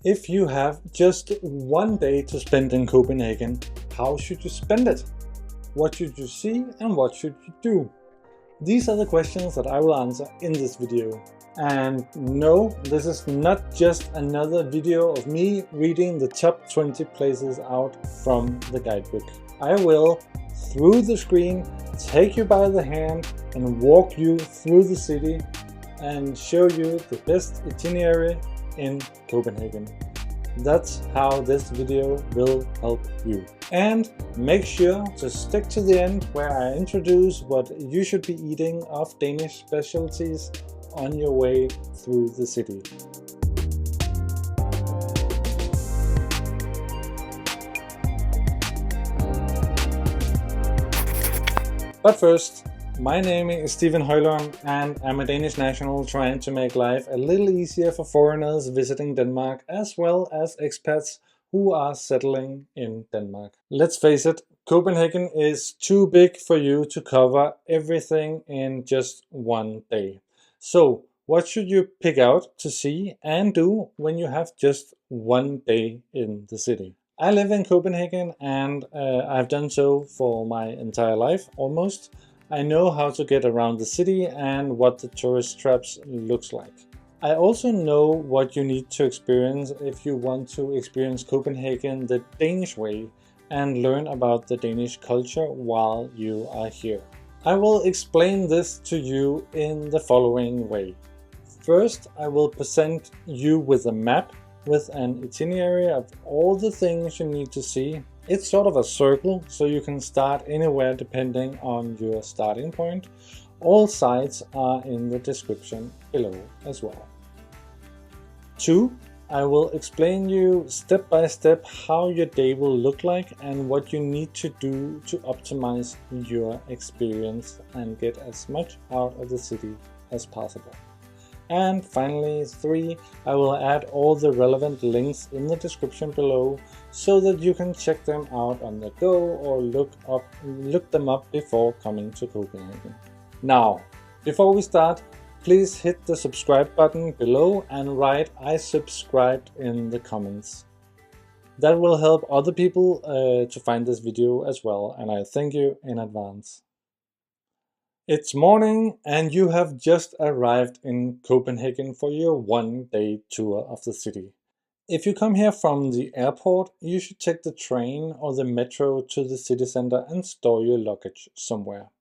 If you have just one day to spend in Copenhagen, how should you spend it? What should you see and what should you do? These are the questions that I will answer in this video. And no, this is not just another video of me reading the top 20 places out from the guidebook. I will, through the screen, take you by the hand and walk you through the city and show you the best itinerary in Copenhagen. That's how this video will help you. And make sure to stick to the end where I introduce what you should be eating of Danish specialties on your way through the city. But first, my name is Stephen Højlund and I'm a Danish national trying to make life a little easier for foreigners visiting Denmark as well as expats who are settling in Denmark. Let's face it, Copenhagen is too big for you to cover everything in just one day. So, what should you pick out to see and do when you have just one day in the city? I live in Copenhagen and I've done so for my entire life, almost. I know how to get around the city and what the tourist traps looks like. I also know what you need to experience if you want to experience Copenhagen the Danish way and learn about the Danish culture while you are here. I will explain this to you in the following way. First, I will present you with a map with an itinerary of all the things you need to see. It's sort of a circle, so you can start anywhere depending on your starting point. All sites are in the description below as well. 2. I will explain you step by step how your day will look like and what you need to do to optimize your experience and get as much out of the city as possible. And finally, 3, I will add all the relevant links in the description below so that you can check them out on the go or look them up before coming to Copenhagen. Now, before we start, please hit the subscribe button below and write "I subscribed" in the comments. That will help other people to find this video as well, and I thank you in advance. It's morning and you have just arrived in Copenhagen for your one-day tour of the city. If you come here from the airport, you should take the train or the metro to the city center and store your luggage somewhere.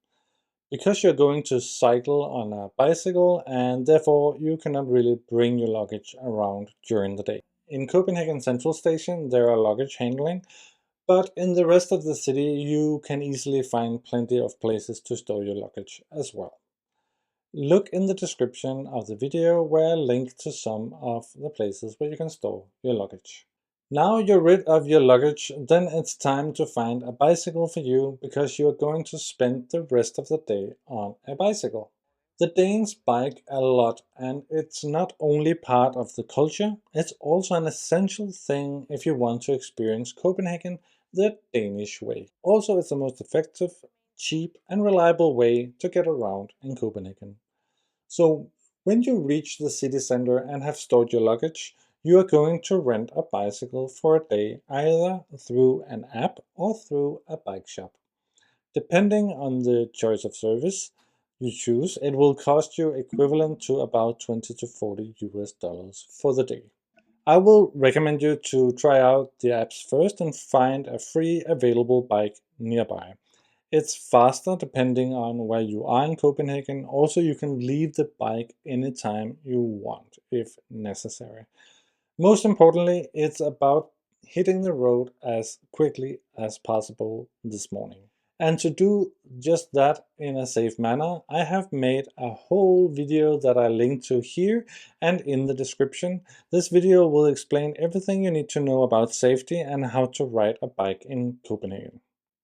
Because you're going to cycle on a bicycle and therefore you cannot really bring your luggage around during the day. In Copenhagen Central Station there are luggage handling, but in the rest of the city you can easily find plenty of places to store your luggage as well. Look in the description of the video where I link to some of the places where you can store your luggage. Now you're rid of your luggage, then it's time to find a bicycle for you because you're going to spend the rest of the day on a bicycle. The Danes bike a lot and it's not only part of the culture, it's also an essential thing if you want to experience Copenhagen the Danish way. Also, it's the most effective, cheap and reliable way to get around in Copenhagen. So, when you reach the city center and have stored your luggage, you are going to rent a bicycle for a day either through an app or through a bike shop. Depending on the choice of service you choose, it will cost you equivalent to about $20 to $40 for the day. I will recommend you to try out the apps first and find a free available bike nearby. It's faster depending on where you are in Copenhagen. Also, you can leave the bike anytime you want, if necessary. Most importantly, it's about hitting the road as quickly as possible this morning. And to do just that in a safe manner, I have made a whole video that I link to here and in the description. This video will explain everything you need to know about safety and how to ride a bike in Copenhagen.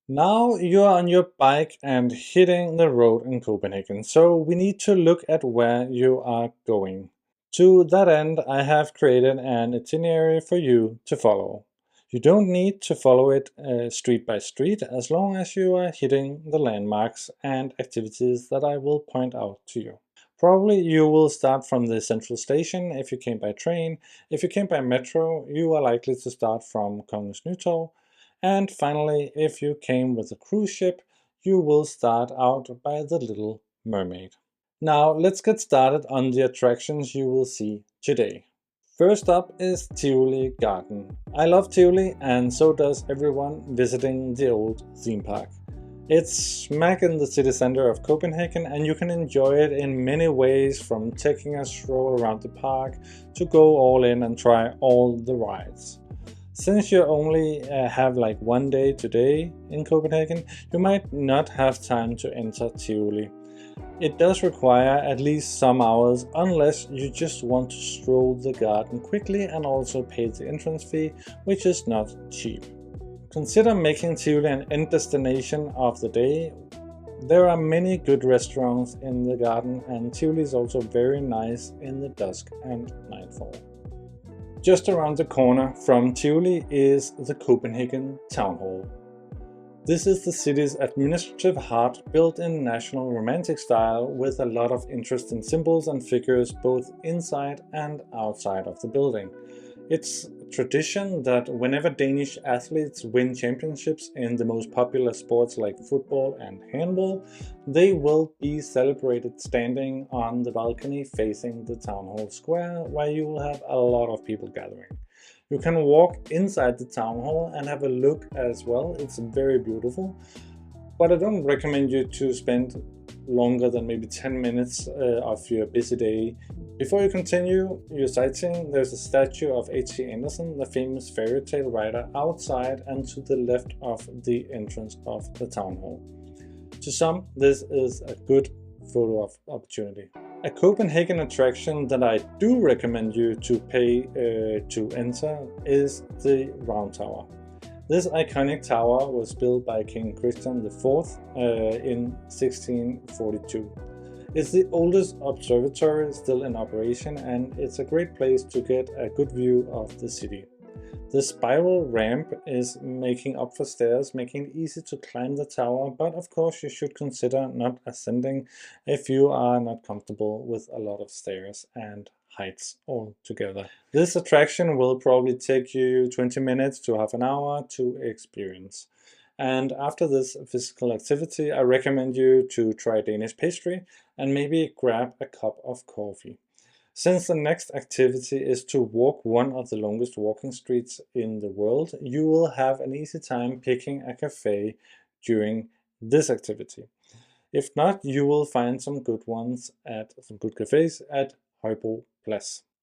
Now you're on your bike and hitting the road in Copenhagen, so we need to look at where you are going. To that end, I have created an itinerary for you to follow. You don't need to follow it street by street as long as you are hitting the landmarks and activities that I will point out to you. Probably you will start from the central station if you came by train. If you came by metro, you are likely to start from Kongens Nytorv. And finally, if you came with a cruise ship, you will start out by the Little Mermaid. Now let's get started on the attractions you will see today. First up is Tivoli Garden. I love Tivoli, and so does everyone visiting the old theme park. It's smack in the city center of Copenhagen, and you can enjoy it in many ways, from taking a stroll around the park to go all in and try all the rides. Since you only have like one day today in Copenhagen, you might not have time to enter Tivoli. It does require at least some hours, unless you just want to stroll the garden quickly and also pay the entrance fee, which is not cheap. Consider making Tivoli an end destination of the day. There are many good restaurants in the garden, and Tivoli is also very nice in the dusk and nightfall. Just around the corner from Tivoli is the Copenhagen Townhall. This is the city's administrative heart, built in national romantic style, with a lot of interesting symbols and figures both inside and outside of the building. It's tradition that whenever Danish athletes win championships in the most popular sports like football and handball, they will be celebrated standing on the balcony facing the town hall square, where you will have a lot of people gathering. You can walk inside the town hall and have a look as well. It's very beautiful, but I don't recommend you to spend longer than maybe 10 minutes of your busy day. Before you continue your sightseeing, there's a statue of H.C. Andersen, the famous fairy tale writer, outside and to the left of the entrance of the town hall. To some, this is a good photo opportunity. A Copenhagen attraction that I do recommend you to pay to enter is the Round Tower. This iconic tower was built by King Christian IV in 1642. It's the oldest observatory still in operation, and it's a great place to get a good view of the city. The spiral ramp is making up for stairs, making it easy to climb the tower, but of course you should consider not ascending if you are not comfortable with a lot of stairs and heights altogether. This attraction will probably take you 20 minutes to half an hour to experience. And after this physical activity, I recommend you to try Danish pastry and maybe grab a cup of coffee. Since the next activity is to walk one of the longest walking streets in the world, you will have an easy time picking a cafe during this activity. If not, you will find some good cafes at Højlund.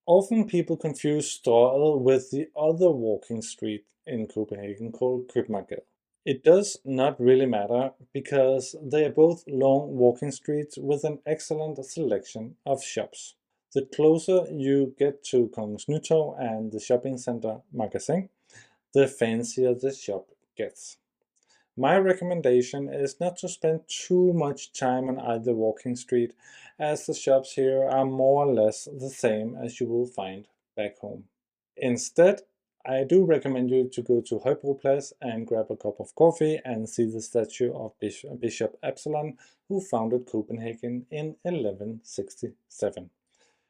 Often people confuse Strøget with the other walking street in Copenhagen called Købmagergade. It does not really matter, because they are both long walking streets with an excellent selection of shops. The closer you get to Kongens Nytorv and the shopping center Magasin, the fancier the shop gets. My recommendation is not to spend too much time on either walking street, as the shops here are more or less the same as you will find back home. Instead, I do recommend you to go to Højlund and grab a cup of coffee and see the statue of Bishop Absalon, who founded Copenhagen in 1167.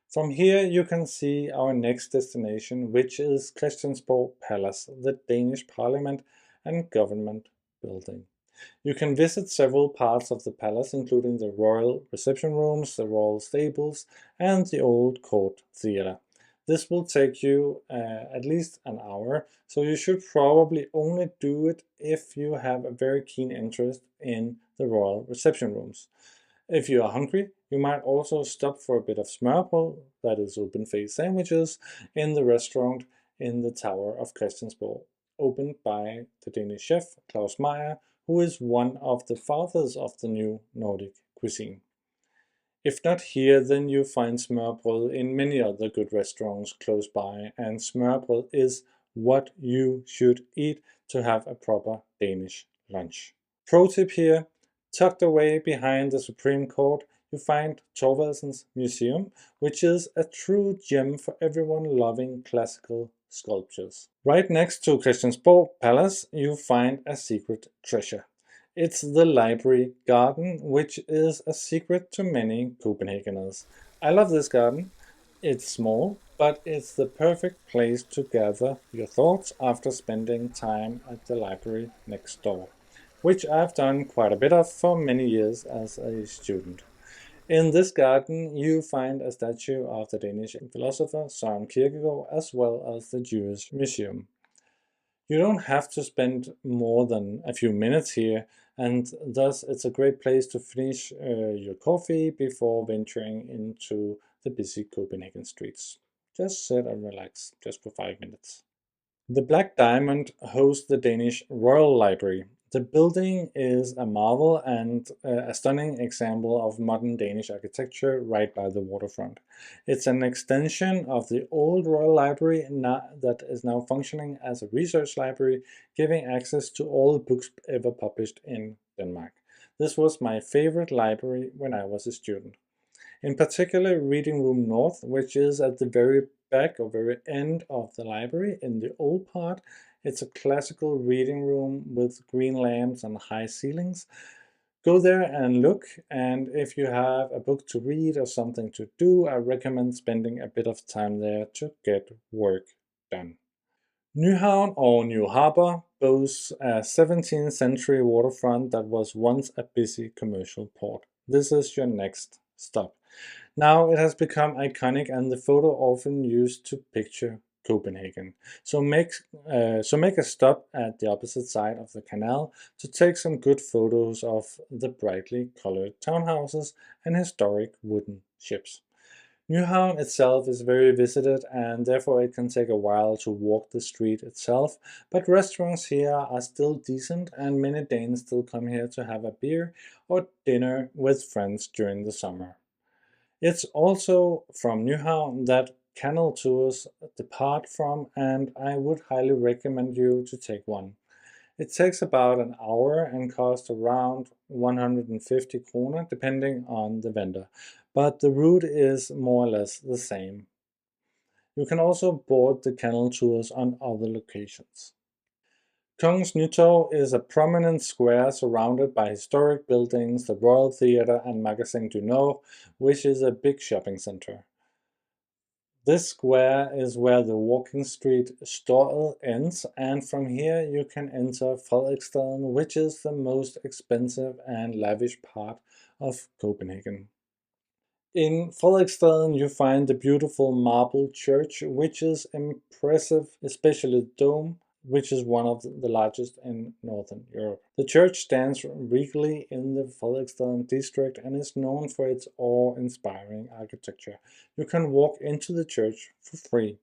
From here you can see our next destination, which is Christiansborg Palace, the Danish parliament and government building. You can visit several parts of the palace, including the royal reception rooms, the royal stables, and the old court theatre. This will take you at least an hour, so you should probably only do it if you have a very keen interest in the royal reception rooms. If you are hungry, you might also stop for a bit of smørrebrød, that is open-faced sandwiches, in the restaurant in the Tower of Christiansborg, opened by the Danish chef Claus Meyer, who is one of the fathers of the new Nordic cuisine. If not here, then you find smørrebrød in many other good restaurants close by, and smørrebrød is what you should eat to have a proper Danish lunch. Pro tip here: tucked away behind the Supreme Court, you find Thorvaldsen's Museum, which is a true gem for everyone loving classical sculptures. Right next to Christiansborg Palace, you find a secret treasure. It's the library garden, which is a secret to many Copenhageners. I love this garden. It's small, but it's the perfect place to gather your thoughts after spending time at the library next door, which I've done quite a bit of for many years as a student. In this garden, you find a statue of the Danish philosopher Søren Kierkegaard as well as the Jewish Museum. You don't have to spend more than a few minutes here, and thus it's a great place to finish your coffee before venturing into the busy Copenhagen streets. Just sit and relax, just for 5 minutes. The Black Diamond hosts the Danish Royal Library. The building is a marvel and a stunning example of modern Danish architecture right by the waterfront. It's an extension of the old Royal Library that is now functioning as a research library, giving access to all the books ever published in Denmark. This was my favorite library when I was a student. In particular, Reading Room North, which is at the very back or very end of the library in the old part. It's a classical reading room with green lamps and high ceilings. Go there and look, and if you have a book to read or something to do, I recommend spending a bit of time there to get work done. Nyhavn or New Harbour boasts a 17th century waterfront that was once a busy commercial port. This is your next stop. Now it has become iconic and the photo often used to picture Copenhagen. So make a stop at the opposite side of the canal to take some good photos of the brightly colored townhouses and historic wooden ships. Nyhavn itself is very visited and therefore it can take a while to walk the street itself, but restaurants here are still decent and many Danes still come here to have a beer or dinner with friends during the summer. It's also from Nyhavn that canal tours depart from, and I would highly recommend you to take one. It takes about an hour and costs around 150 kroner depending on the vendor, but the route is more or less the same. You can also board the canal tours on other locations. Kongens Nytorv is a prominent square surrounded by historic buildings, the Royal Theatre and Magasin du Nord, which is a big shopping center. This square is where the walking street Storel ends, and from here you can enter Frederiksstaden, which is the most expensive and lavish part of Copenhagen. In Frederiksstaden you find the beautiful marble church, which is impressive, especially the dome, which is one of the largest in Northern Europe. The church stands regally in the Frederiksstaden district and is known for its awe-inspiring architecture. You can walk into the church for free.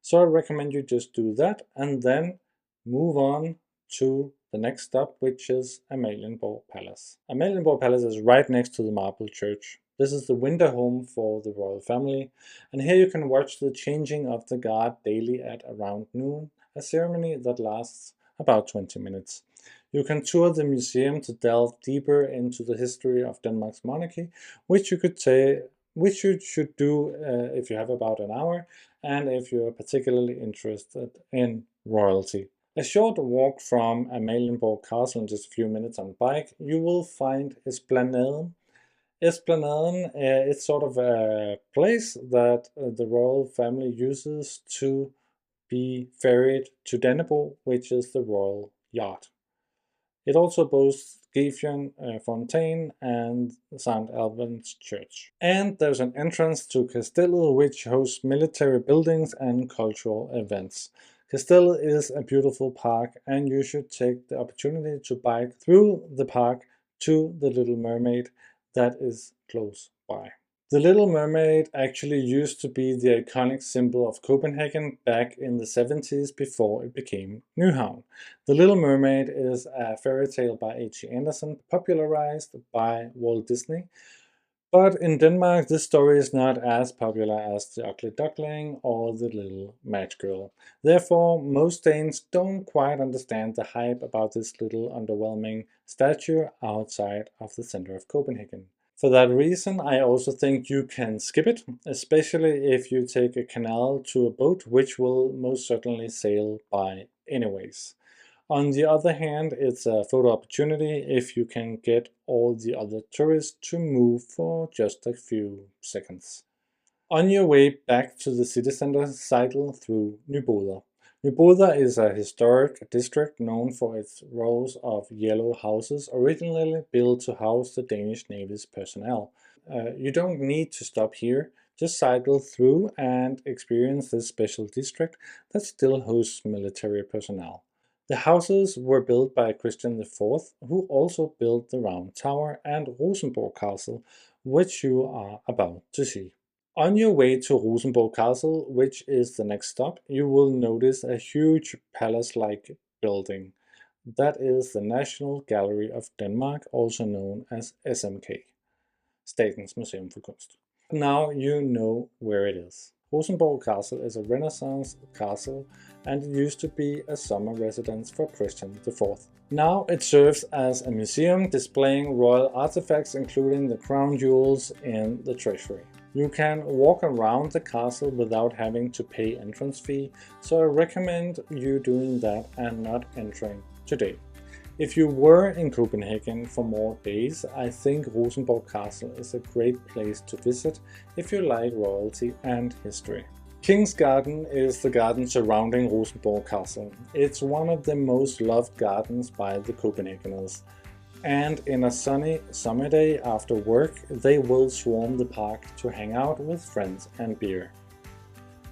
So I recommend you just do that and then move on to the next stop, which is Amalienborg Palace. Amalienborg Palace is right next to the marble church. This is the winter home for the royal family, and here you can watch the changing of the guard daily at around noon, a ceremony that lasts about 20 minutes. You can tour the museum to delve deeper into the history of Denmark's monarchy, which you should do if you have about an hour and if you are particularly interested in royalty. A short walk from Amalienborg Castle in just a few minutes on bike, you will find Esplanaden. Esplanaden, it's sort of a place that the royal family uses to be ferried to Dannebro, which is the royal yacht. It also boasts Gefion Fontaine and St. Albans Church. And there's an entrance to Castellet, which hosts military buildings and cultural events. Castellet is a beautiful park, and you should take the opportunity to bike through the park to the Little Mermaid that is close by. The Little Mermaid actually used to be the iconic symbol of Copenhagen back in the 70s before it became Nyhavn. The Little Mermaid is a fairy tale by H.C. Andersen, popularized by Walt Disney. But in Denmark, this story is not as popular as the Ugly Duckling or the Little Match Girl. Therefore, most Danes don't quite understand the hype about this little underwhelming statue outside of the center of Copenhagen. For that reason, I also think you can skip it, especially if you take a canal to a boat, which will most certainly sail by anyways. On the other hand, it's a photo opportunity if you can get all the other tourists to move for just a few seconds. On your way back to the city center, cycle through Nyboder. Nyboder is a historic district known for its rows of yellow houses originally built to house the Danish Navy's personnel. You don't need to stop here, just cycle through and experience this special district that still hosts military personnel. The houses were built by Christian IV, who also built the Round Tower and Rosenborg Castle, which you are about to see. On your way to Rosenborg Castle, which is the next stop, you will notice a huge palace-like building. That is the National Gallery of Denmark, also known as SMK, Statens Museum for Kunst. Now you know where it is. Rosenborg Castle is a Renaissance castle and it used to be a summer residence for Christian IV. Now it serves as a museum displaying royal artifacts including the crown jewels in the treasury. You can walk around the castle without having to pay entrance fee, so I recommend you doing that and not entering today. If you were in Copenhagen for more days, I think Rosenborg Castle is a great place to visit if you like royalty and history. King's Garden is the garden surrounding Rosenborg Castle. It's one of the most loved gardens by the Copenhageners. And in a sunny summer day after work, they will swarm the park to hang out with friends and beer.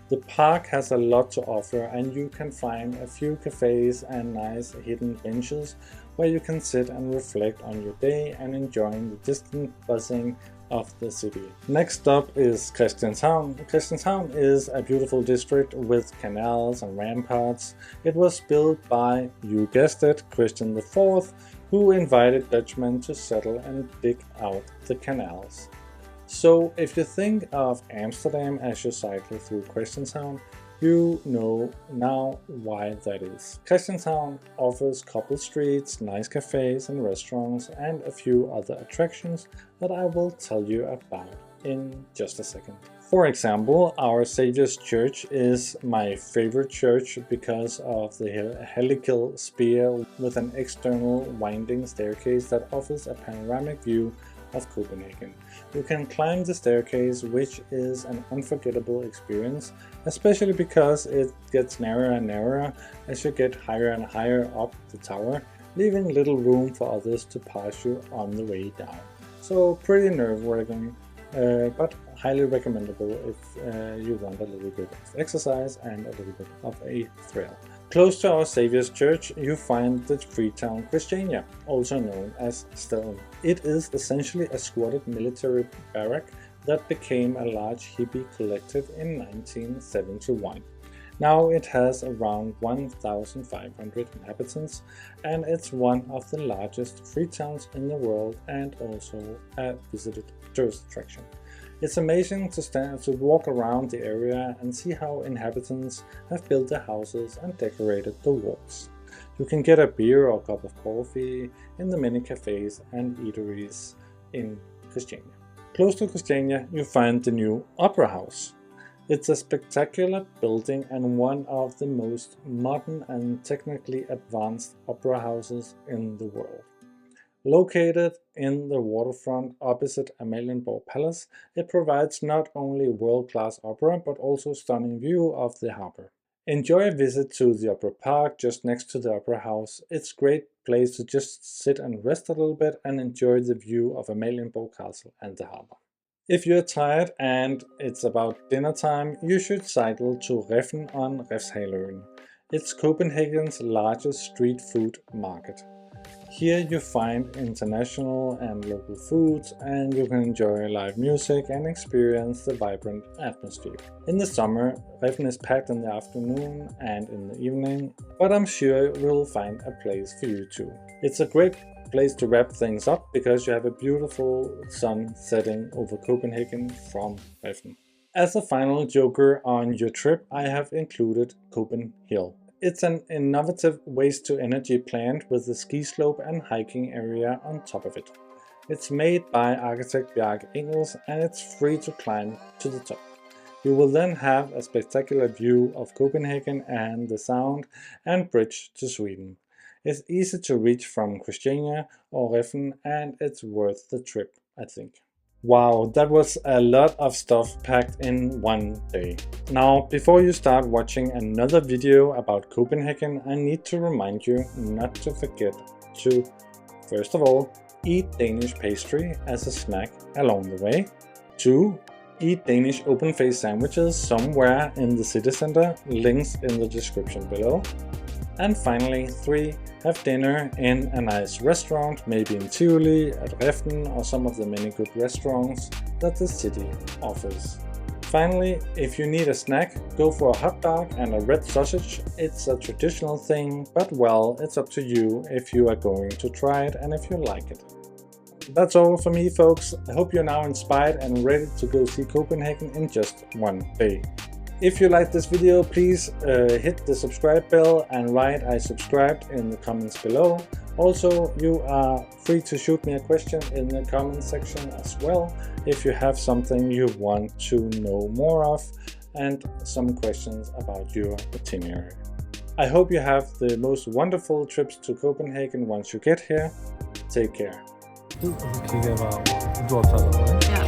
The park has a lot to offer and you can find a few cafes and nice hidden benches where you can sit and reflect on your day and enjoy the distant buzzing of the city. Next up is Christianshavn. Christianshavn is a beautiful district with canals and ramparts. It was built by, you guessed it, Christian IV, who invited Dutchmen to settle and dig out the canals. So if you think of Amsterdam as you cycle through Christianshavn, you know now why that is. Christianshavn offers cobbled streets, nice cafes and restaurants, and a few other attractions that I will tell you about in just a second. For example, our Saviour's Church is my favorite church because of the helical spire with an external winding staircase that offers a panoramic view of Copenhagen. You can climb the staircase, which is an unforgettable experience, especially because it gets narrower and narrower as you get higher and higher up the tower, leaving little room for others to pass you on the way down. So pretty nerve-wracking, but highly recommendable if you want a little bit of exercise and a little bit of a thrill. Close to our Saviour's Church, you find the Freetown Christiania, also known as Staden. It is essentially a squatted military barrack that became a large hippie collective in 1971. Now it has around 1,500 inhabitants and it's one of the largest free towns in the world and also a visited tourist attraction. It's amazing to walk around the area and see how inhabitants have built their houses and decorated the walls. You can get a beer or a cup of coffee in the many cafes and eateries in Christiania. Close to Christiania you find the new Opera House. It's a spectacular building and one of the most modern and technically advanced opera houses in the world. Located in the waterfront opposite Amalienborg Palace, it provides not only world-class opera but also stunning view of the harbour. Enjoy a visit to the Opera Park just next to the Opera House. It's a great place to just sit and rest a little bit and enjoy the view of Amalienborg Castle and the harbour. If you're tired and it's about dinner time, you should cycle to REFFEN on Refshaleøen. It's Copenhagen's largest street food market. Here you find international and local foods and you can enjoy live music and experience the vibrant atmosphere. In the summer, REFFEN is packed in the afternoon and in the evening, but I'm sure we'll find a place for you too. It's a great place to wrap things up because you have a beautiful sun setting over Copenhagen from REFFEN. As a final joker on your trip, I have included CopenHill. It's an innovative waste-to-energy plant with a ski slope and hiking area on top of it. It's made by architect Bjarke Ingels and it's free to climb to the top. You will then have a spectacular view of Copenhagen and the Sound and bridge to Sweden. It's easy to reach from Christiania or REFFEN, and it's worth the trip, I think. Wow, that was a lot of stuff packed in one day. Now, before you start watching another video about Copenhagen, I need to remind you not to forget to, first of all, eat Danish pastry as a snack along the way. 2. Eat Danish open-faced sandwiches somewhere in the city center, links in the description below. And finally, 3. Have dinner in a nice restaurant, maybe in Tivoli, at REFFEN, or some of the many good restaurants that the city offers. Finally, if you need a snack, go for a hot dog and a red sausage. It's a traditional thing, but well, it's up to you if you are going to try it and if you like it. That's all for me, folks. I hope you're now inspired and ready to go see Copenhagen in just one day. If you liked this video, please hit the subscribe bell and write I subscribed in the comments below. Also, you are free to shoot me a question in the comment section as well if you have something you want to know more of and some questions about your itinerary. I hope you have the most wonderful trips to Copenhagen once you get here. Take care. Du kigger bara, du har tagit på det.